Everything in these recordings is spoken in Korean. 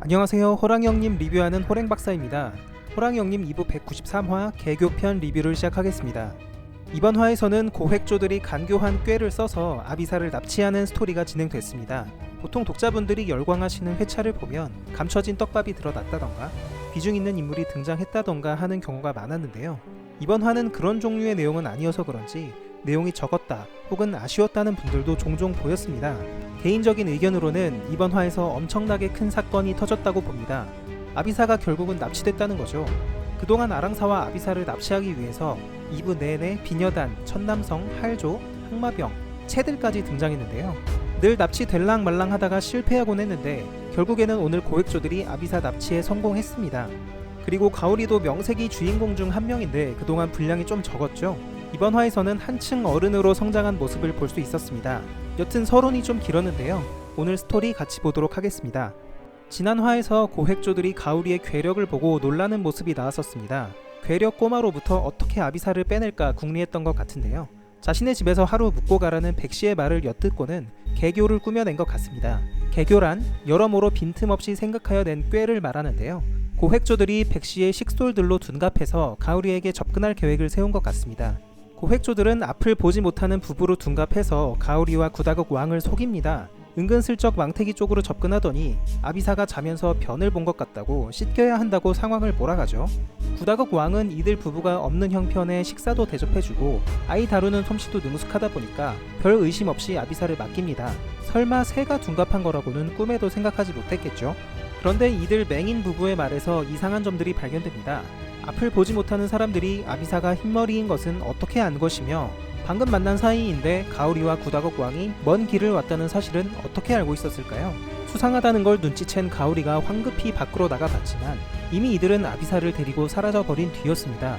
안녕하세요. 호랑이형님 리뷰하는 호랭박사입니다. 호랑이형님 2부 193화 개교편 리뷰를 시작하겠습니다. 이번 화에서는 고획조들이 간교한 꾀를 써서 아비사를 납치하는 스토리가 진행됐습니다. 보통 독자분들이 열광하시는 회차를 보면 감춰진 떡밥이 드러났다던가 비중 있는 인물이 등장했다던가 하는 경우가 많았는데요. 이번 화는 그런 종류의 내용은 아니어서 그런지 내용이 적었다 혹은 아쉬웠다는 분들도 종종 보였습니다. 개인적인 의견으로는 이번 화에서 엄청나게 큰 사건이 터졌다고 봅니다. 아비사가 결국은 납치됐다는 거죠. 그동안 아랑사와 아비사를 납치하기 위해서 2부 내내 비녀단, 천남성, 할조, 항마병, 채들까지 등장했는데요. 늘 납치 될랑 말랑 하다가 실패하곤 했는데 결국에는 오늘 고획조들이 아비사 납치에 성공했습니다. 그리고 가오리도 명색이 주인공 중 한 명인데 그동안 분량이 좀 적었죠. 이번 화에서는 한층 어른으로 성장한 모습을 볼 수 있었습니다. 여튼 서론이 좀 길었는데요. 오늘 스토리 같이 보도록 하겠습니다. 지난 화에서 고획조들이 가오리의 괴력을 보고 놀라는 모습이 나왔었습니다. 괴력 꼬마로부터 어떻게 아비사를 빼낼까 궁리했던 것 같은데요. 자신의 집에서 하루 묵고 가라는 백씨의 말을 엿듣고는 개교를 꾸며낸 것 같습니다. 개교란 여러모로 빈틈없이 생각하여 낸 꾀를 말하는데요. 고획조들이 백씨의 식솔들로 둔갑해서 가오리에게 접근할 계획을 세운 것 같습니다. 고획조들은 앞을 보지 못하는 부부로 둔갑해서 가오리와 구다국 왕을 속입니다. 은근슬쩍 망태기 쪽으로 접근하더니 아비사가 자면서 변을 본 것 같다고 씻겨야 한다고 상황을 몰아가죠. 구다국 왕은 이들 부부가 없는 형편에 식사도 대접해주고 아이 다루는 솜씨도 능숙하다 보니까 별 의심 없이 아비사를 맡깁니다. 설마 새가 둔갑한 거라고는 꿈에도 생각하지 못했겠죠. 그런데 이들 맹인 부부의 말에서 이상한 점들이 발견됩니다. 앞을 보지 못하는 사람들이 아비사가 흰머리인 것은 어떻게 안 것이며 방금 만난 사이인데 가오리와 구다국 왕이 먼 길을 왔다는 사실은 어떻게 알고 있었을까요? 수상하다는 걸 눈치챈 가오리가 황급히 밖으로 나가봤지만 이미 이들은 아비사를 데리고 사라져버린 뒤였습니다.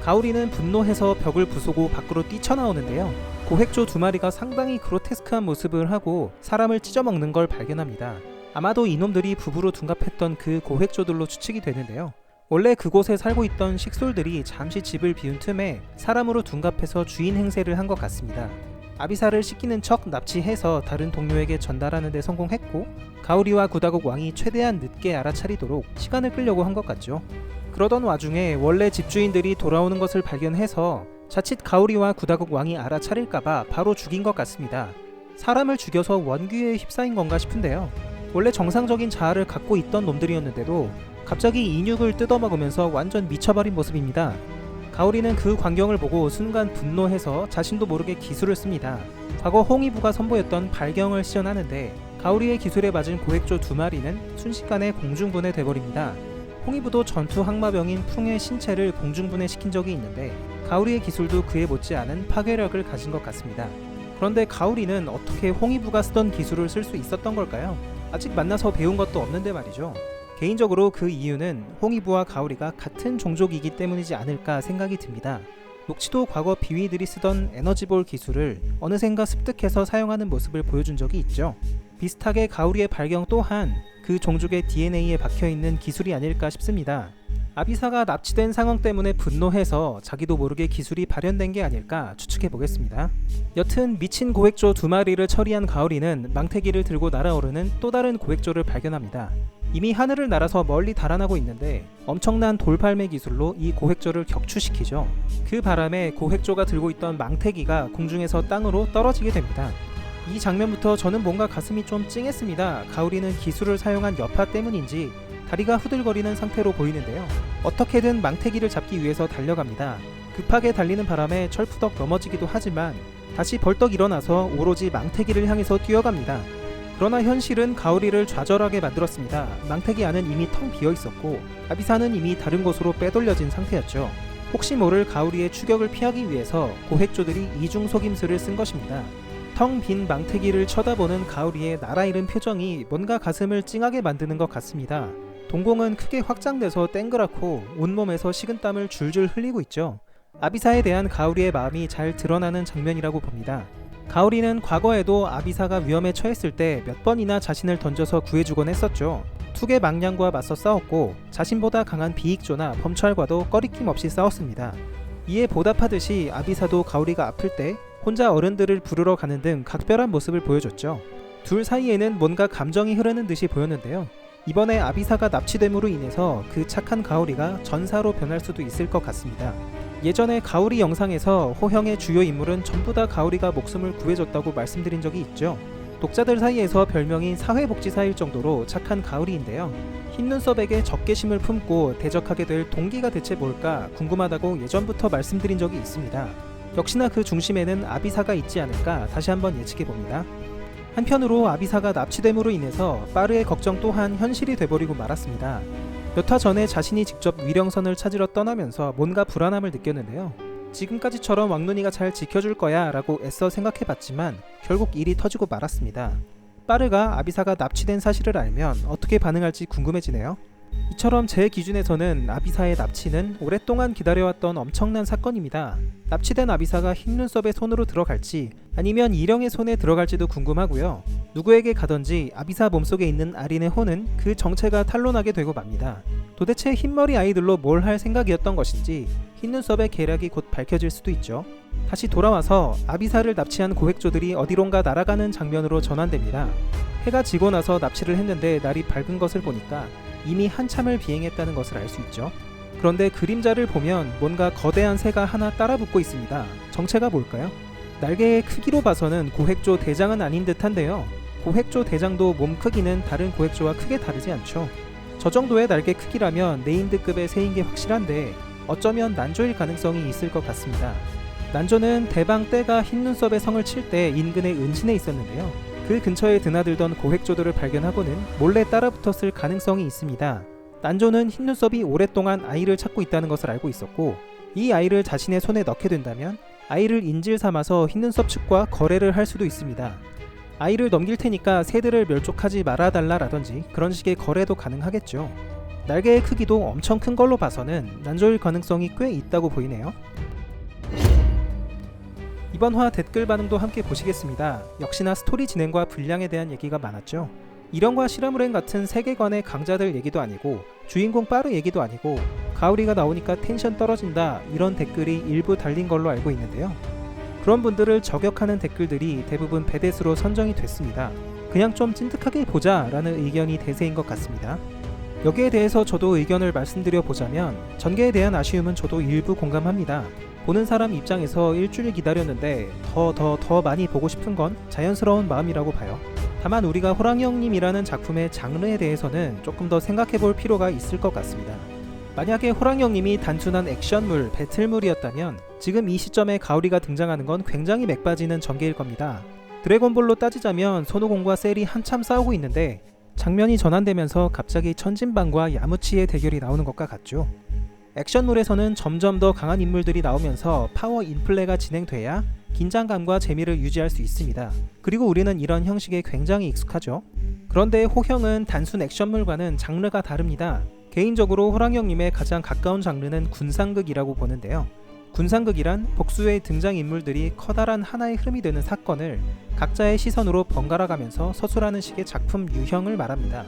가오리는 분노해서 벽을 부수고 밖으로 뛰쳐나오는데요. 고획조 두 마리가 상당히 그로테스크한 모습을 하고 사람을 찢어먹는 걸 발견합니다. 아마도 이놈들이 부부로 둔갑했던 그 고획조들로 추측이 되는데요. 원래 그곳에 살고 있던 식솔들이 잠시 집을 비운 틈에 사람으로 둔갑해서 주인 행세를 한 것 같습니다. 아비사를 씻기는 척 납치해서 다른 동료에게 전달하는 데 성공했고 가오리와 구다국 왕이 최대한 늦게 알아차리도록 시간을 끌려고 한 것 같죠. 그러던 와중에 원래 집주인들이 돌아오는 것을 발견해서 자칫 가오리와 구다국 왕이 알아차릴까봐 바로 죽인 것 같습니다. 사람을 죽여서 원귀에 휩싸인 건가 싶은데요. 원래 정상적인 자아를 갖고 있던 놈들이었는데도 갑자기 인육을 뜯어먹으면서 완전 미쳐버린 모습입니다. 가오리는 그 광경을 보고 순간 분노해서 자신도 모르게 기술을 씁니다. 과거 홍위부가 선보였던 발경을 시전하는데 가오리의 기술에 맞은 고획조 두 마리는 순식간에 공중분해 돼버립니다. 홍위부도 전투 항마병인 풍의 신체를 공중분해 시킨 적이 있는데 가오리의 기술도 그에 못지않은 파괴력을 가진 것 같습니다. 그런데 가오리는 어떻게 홍위부가 쓰던 기술을 쓸 수 있었던 걸까요? 아직 만나서 배운 것도 없는데 말이죠. 개인적으로 그 이유는 홍위부와 가오리가 같은 종족이기 때문이지 않을까 생각이 듭니다. 녹치도 과거 비위들이 쓰던 에너지볼 기술을 어느샌가 습득해서 사용하는 모습을 보여준 적이 있죠. 비슷하게 가오리의 발경 또한 그 종족의 DNA에 박혀있는 기술이 아닐까 싶습니다. 아비사가 납치된 상황 때문에 분노해서 자기도 모르게 기술이 발현된 게 아닐까 추측해보겠습니다. 여튼 미친 고획조 두 마리를 처리한 가오리는 망태기를 들고 날아오르는 또 다른 고획조를 발견합니다. 이미 하늘을 날아서 멀리 달아나고 있는데 엄청난 돌팔매 기술로 이 고획조를 격추시키죠. 그 바람에 고획조가 들고 있던 망태기가 공중에서 땅으로 떨어지게 됩니다. 이 장면부터 저는 뭔가 가슴이 좀 찡했습니다. 가오리는 기술을 사용한 여파 때문인지 다리가 후들거리는 상태로 보이는데요. 어떻게든 망태기를 잡기 위해서 달려갑니다. 급하게 달리는 바람에 철푸덕 넘어지기도 하지만 다시 벌떡 일어나서 오로지 망태기를 향해서 뛰어갑니다. 그러나 현실은 가오리를 좌절하게 만들었습니다. 망태기 안은 이미 텅 비어 있었고 아비사는 이미 다른 곳으로 빼돌려진 상태였죠. 혹시 모를 가오리의 추격을 피하기 위해서 고획조들이 이중 속임수를 쓴 것입니다. 텅 빈 망태기를 쳐다보는 가오리의 나라 잃은 표정이 뭔가 가슴을 찡하게 만드는 것 같습니다. 동공은 크게 확장돼서 땡그랗고 온몸에서 식은땀을 줄줄 흘리고 있죠. 아비사에 대한 가오리의 마음이 잘 드러나는 장면이라고 봅니다. 가오리는 과거에도 아비사가 위험에 처했을 때 몇 번이나 자신을 던져서 구해주곤 했었죠. 투개 망량과 맞서 싸웠고 자신보다 강한 비익조나 범찰과도 꺼리낌 없이 싸웠습니다. 이에 보답하듯이 아비사도 가오리가 아플 때 혼자 어른들을 부르러 가는 등 각별한 모습을 보여줬죠. 둘 사이에는 뭔가 감정이 흐르는 듯이 보였는데요. 이번에 아비사가 납치됨으로 인해서 그 착한 가오리가 전사로 변할 수도 있을 것 같습니다. 예전에 가오리 영상에서 호형의 주요 인물은 전부 다 가오리가 목숨을 구해줬다고 말씀드린 적이 있죠. 독자들 사이에서 별명인 사회복지사일 정도로 착한 가오리인데요. 흰눈썹에게 적개심을 품고 대적하게 될 동기가 대체 뭘까 궁금하다고 예전부터 말씀드린 적이 있습니다. 역시나 그 중심에는 아비사가 있지 않을까 다시 한번 예측해봅니다. 한편으로 아비사가 납치됨으로 인해서 빠르의 걱정 또한 현실이 돼버리고 말았습니다. 몇 화 전에 자신이 직접 위령선을 찾으러 떠나면서 뭔가 불안함을 느꼈는데요. 지금까지처럼 왕눈이가 잘 지켜줄 거야 라고 애써 생각해봤지만 결국 일이 터지고 말았습니다. 빠르가 아비사가 납치된 사실을 알면 어떻게 반응할지 궁금해지네요. 이처럼 제 기준에서는 아비사의 납치는 오랫동안 기다려왔던 엄청난 사건입니다. 납치된 아비사가 흰눈썹의 손으로 들어갈지 아니면 일영의 손에 들어갈지도 궁금하고요. 누구에게 가든지 아비사 몸속에 있는 아린의 혼은 그 정체가 탄로나게 되고 맙니다. 도대체 흰머리 아이들로 뭘 할 생각이었던 것인지 흰눈썹의 계략이 곧 밝혀질 수도 있죠. 다시 돌아와서 아비사를 납치한 고획조들이 어디론가 날아가는 장면으로 전환됩니다. 해가 지고 나서 납치를 했는데 날이 밝은 것을 보니까 이미 한참을 비행했다는 것을 알 수 있죠. 그런데 그림자를 보면 뭔가 거대한 새가 하나 따라붙고 있습니다. 정체가 뭘까요? 날개의 크기로 봐서는 고획조 대장은 아닌 듯한데요. 고획조 대장도 몸 크기는 다른 고획조와 크게 다르지 않죠. 저 정도의 날개 크기라면 네임드급의 새인 게 확실한데 어쩌면 난조일 가능성이 있을 것 같습니다. 난조는 대방 떼가 흰눈썹의 성을 칠 때 인근의 은신에 있었는데요. 그 근처에 드나들던 고획조들을 발견하고는 몰래 따라붙었을 가능성이 있습니다. 난조는 흰눈썹이 오랫동안 아이를 찾고 있다는 것을 알고 있었고 이 아이를 자신의 손에 넣게 된다면 아이를 인질 삼아서 흰눈썹 측과 거래를 할 수도 있습니다. 아이를 넘길 테니까 새들을 멸족하지 말아달라라든지 그런 식의 거래도 가능하겠죠. 날개의 크기도 엄청 큰 걸로 봐서는 난조일 가능성이 꽤 있다고 보이네요. 이번 화 댓글 반응도 함께 보시겠습니다. 역시나 스토리 진행과 분량에 대한 얘기가 많았죠. 일영과 시라무렌 같은 세계관의 강자들 얘기도 아니고 주인공 빠르 얘기도 아니고 가오리가 나오니까 텐션 떨어진다 이런 댓글이 일부 달린 걸로 알고 있는데요. 그런 분들을 저격하는 댓글들이 대부분 배댓으로 선정이 됐습니다. 그냥 좀 찐득하게 보자 라는 의견이 대세인 것 같습니다. 여기에 대해서 저도 의견을 말씀드려 보자면 전개에 대한 아쉬움은 저도 일부 공감합니다. 보는 사람 입장에서 일주일 기다렸는데 더 많이 보고 싶은 건 자연스러운 마음이라고 봐요. 다만 우리가 호랑이 형님이라는 작품의 장르에 대해서는 조금 더 생각해 볼 필요가 있을 것 같습니다. 만약에 호랑이 형님이 단순한 액션물, 배틀물이었다면 지금 이 시점에 가오리가 등장하는 건 굉장히 맥빠지는 전개일 겁니다. 드래곤볼로 따지자면 손오공과 셀이 한참 싸우고 있는데 장면이 전환되면서 갑자기 천진방과 야무치의 대결이 나오는 것과 같죠. 액션물에서는 점점 더 강한 인물들이 나오면서 파워 인플레가 진행돼야 긴장감과 재미를 유지할 수 있습니다. 그리고 우리는 이런 형식에 굉장히 익숙하죠. 그런데 호형은 단순 액션물과는 장르가 다릅니다. 개인적으로 호랑이 형님의 가장 가까운 장르는 군상극이라고 보는데요. 군상극이란 복수의 등장인물들이 커다란 하나의 흐름이 되는 사건을 각자의 시선으로 번갈아가면서 서술하는 식의 작품 유형을 말합니다.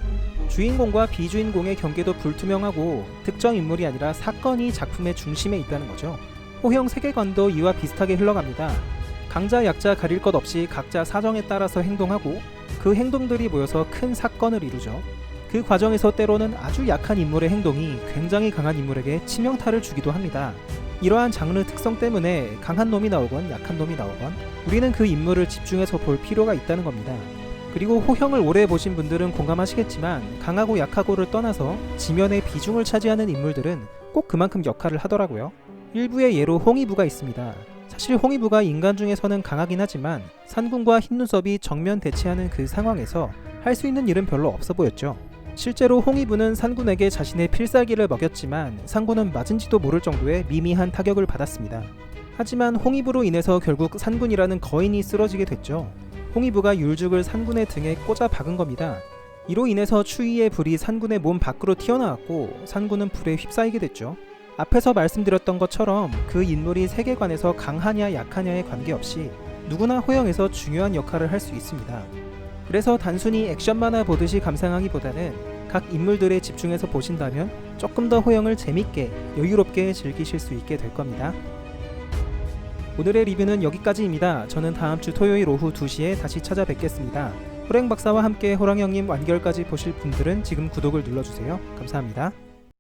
주인공과 비주인공의 경계도 불투명하고 특정 인물이 아니라 사건이 작품의 중심에 있다는 거죠. 호형 세계관도 이와 비슷하게 흘러갑니다. 강자 약자 가릴 것 없이 각자 사정에 따라서 행동하고 그 행동들이 모여서 큰 사건을 이루죠. 그 과정에서 때로는 아주 약한 인물의 행동이 굉장히 강한 인물에게 치명타를 주기도 합니다. 이러한 장르 특성 때문에 강한 놈이 나오건 약한 놈이 나오건 우리는 그 인물을 집중해서 볼 필요가 있다는 겁니다. 그리고 호형을 오래 보신 분들은 공감하시겠지만 강하고 약하고를 떠나서 지면의 비중을 차지하는 인물들은 꼭 그만큼 역할을 하더라고요. 일부의 예로 홍위부가 있습니다. 사실 홍위부가 인간 중에서는 강하긴 하지만 산군과 흰눈썹이 정면 대치하는 그 상황에서 할 수 있는 일은 별로 없어 보였죠. 실제로 홍위부는 산군에게 자신의 필살기를 먹였지만 산군은 맞은지도 모를 정도의 미미한 타격을 받았습니다. 하지만 홍위부로 인해서 결국 산군이라는 거인이 쓰러지게 됐죠. 홍위부가 율죽을 산군의 등에 꽂아 박은 겁니다. 이로 인해서 추위의 불이 산군의 몸 밖으로 튀어나왔고 산군은 불에 휩싸이게 됐죠. 앞에서 말씀드렸던 것처럼 그 인물이 세계관에서 강하냐 약하냐에 관계없이 누구나 호형에서 중요한 역할을 할 수 있습니다. 그래서 단순히 액션 만화 보듯이 감상하기보다는 각 인물들에 집중해서 보신다면 조금 더 호형을 재밌게 여유롭게 즐기실 수 있게 될 겁니다. 오늘의 리뷰는 여기까지입니다. 저는 다음 주 토요일 오후 2시에 다시 찾아뵙겠습니다. 호랭 박사와 함께 호랑이 형님 완결까지 보실 분들은 지금 구독을 눌러주세요. 감사합니다.